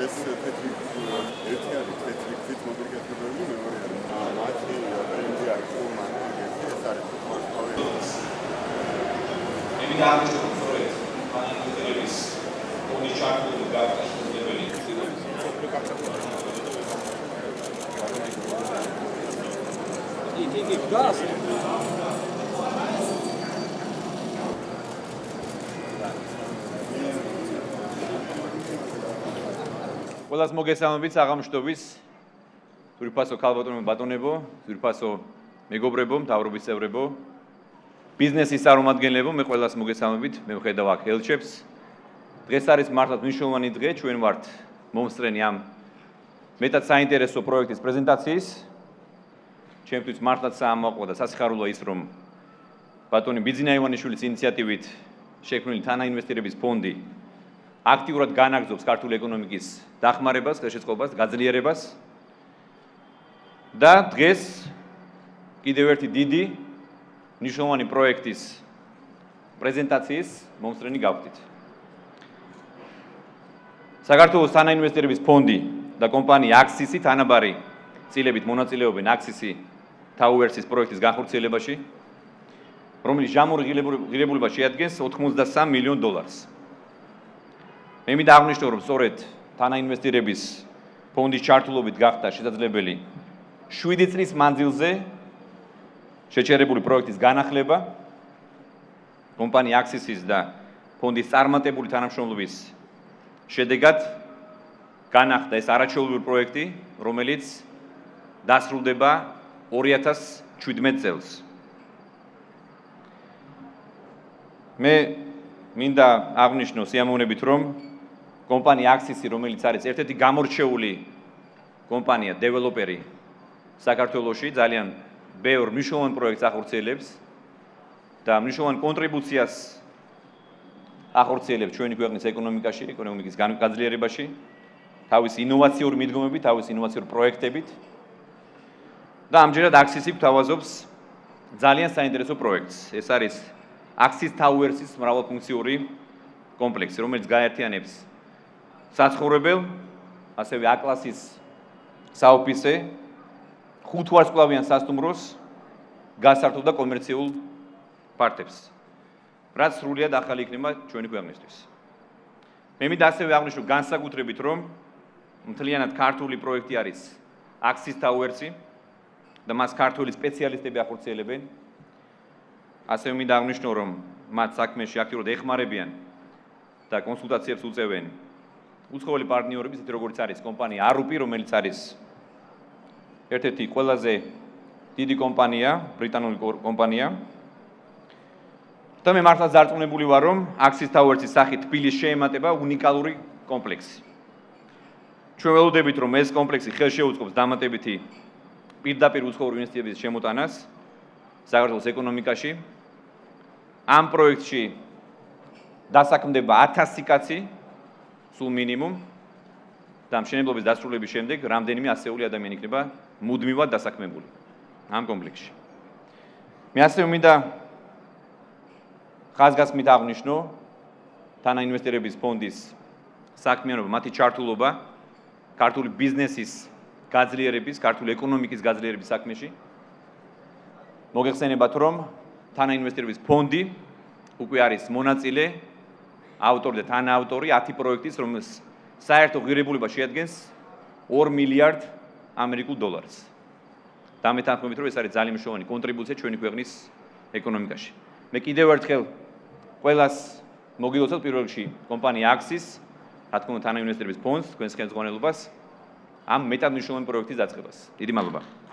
ეს თეთრი ერთი არის თეთრი ქვით მოდრიგებული მეორე არის მათი ბრენდი არის ფურმან ეს არის ფურმანი მე გამიჩნევ სწორედ ანალიზების ორი ჩარტული გაკეთებული იგი გას ყველას მოგესალმებით საღამოშტობის ძვირფასო ქალბატონებო ბატონებო ძვირფასო მეგობრებო მთავრობის წევრებო ბიზნესის წარმომადგენლებო მე ყველას მოგესალმებით მე ვხედავ აქ ელჩებს დღეს არის მართლაც მნიშვნელოვანი დღე ჩვენ ვართ მომსწრენი ამ მეტად საინტერესო პროექტის პრეზენტაციის ჩემთვის მართლაც საამაყო და სასიხარულოა ის რომ ბატონი ბიძინა ივანიშვილის ინიციატივით შექმნილი თანაინვესტირების ფონდი აქტიურად განაგრძობს ქართული ეკონომიკის დახმარებას, ხელშეწყობას, გაძლიერებას და დღეს კიდევ ერთი დიდი მნიშვნელოვანი პროექტის პრეზენტაციის მომსწრენი გავხდით. საქართველოს თანაინვესტირების ფონდი და კომპანია აქსისი თანაბარი წილებით მონაწილეობენ აქსისი ტაუერსის პროექტის განხორციელებაში, რომელიც ჟამური ღირებულება შეადგენს $83 მილიონ. მე მინდა აღნიშნო, რომ სწორედ თანაინვესტირების ფონდის ჩართულობით გახდა შესაძლებელი 7 წლის მანძილზე შეჩერებული პროექტის განახლება კომპანია აქსისის და ფონდის წარმატებული თანამშრომლობის შედეგად განახლდა ეს არაჩვეულებრივი პროექტი, რომელიც დასრულდება 2017 წელს. მე მინდა აღნიშნო სიამოვნებით, რომ კომპანია აქსისი, რომელიც არის ერთ-ერთი გამორჩეული კომპანია, დეველოპერი საქართველოში, ძალიან ბევრ მნიშვნელოვან პროექტს ახორციელებს და მნიშვნელოვან კონტრიბუციას ახორციელებს ჩვენი ქვეყნის ეკონომიკაში, ეკონომიკის გაძლიერებაში, თავისი ინოვაციური მიდგომებით, თავისი ინოვაციური პროექტებით. და ამჯერად აქსისი გვთავაზობს ძალიან საინტერესო პროექტს. ეს არის აქსის ტაუერსის მრავალფუნქციური კომპლექსი, რომელიც გაერთიანებს საცხოვრებელ, ასევე A-კლასის საოფისე, 5 ვარსკვლავიან სასტუმროს, გასართობ და კომერციულ პარტებს, რაც სრულიად ახალი იქნება ჩვენი ქვეყნისთვის. მე მინდა ასევე აღნიშნო განსაკუთრებით, რომ მთლიანად ქართული პროექტი არის აქსის ტაუერსი და მას ქართული სპეციალისტები ახორციელებენ. ასევე მინდა აღნიშნო, რომ მათ საქმეში აქტიურად ეხმარებიან და კონსულტაციებს უწევენ უცხოელი პარტნიორები, ისეთი როგორც არის კომპანია არუპი, რომელიც არის ერთ-ერთი ყველაზე დიდი კომპანია, ბრიტანული კომპანია. და მე მართლაც დარწმუნებული ვარ, რომ აქსის ტაუერსის სახით თბილისს შეემატება უნიკალური კომპლექსი. ჩვენ ველოდებით, რომ ეს კომპლექსი ხელშეუწყობს დამატებითი პირდაპირ უცხოური ინვესტიციების შემოტანას საქართველოს ეკონომიკაში. ამ პროექტში დასაქმდება 1000 კაცი, სულ მინიმუმ და მშენებლობის დასრულების შემდეგ რამდენიმე ასეული ადამიანი იქნება მუდმივად დასაქმებული ამ კომპლექსში. მე ასევე მინდა ხაზგასმით აღნიშნო თანაინვესტირების ფონდის საქმიანობა, მათი ჩართულობა ქართული ბიზნესის გაძლიერების, ქართული ეკონომიკის გაძლიერების საქმეში. მოგეხსენებათ, რომ თანაინვესტირების ფონდი უკვე არის მონაწილე, ავტორი და თანაავტორი 10 პროექტის, რომელს საერთო ღირებულება შეადგენს $2 მილიარდ. და მე თანხმობით, რომ ეს არის ძალიან მნიშვნელოვანი კონტრიბუცია ჩვენი ქვეყნის ეკონომიკაში. მე კიდევ ერთხელ ყველას მოგილოცავთ პირველ რიგში კომპანია აქსის, რა თქმა უნდა თანაინვესტირების ფონდს, თქვენს ხელმძღვანელობას ამ მეტად მნიშვნელოვანი პროექტის დაწყებას. დიდი მადლობა.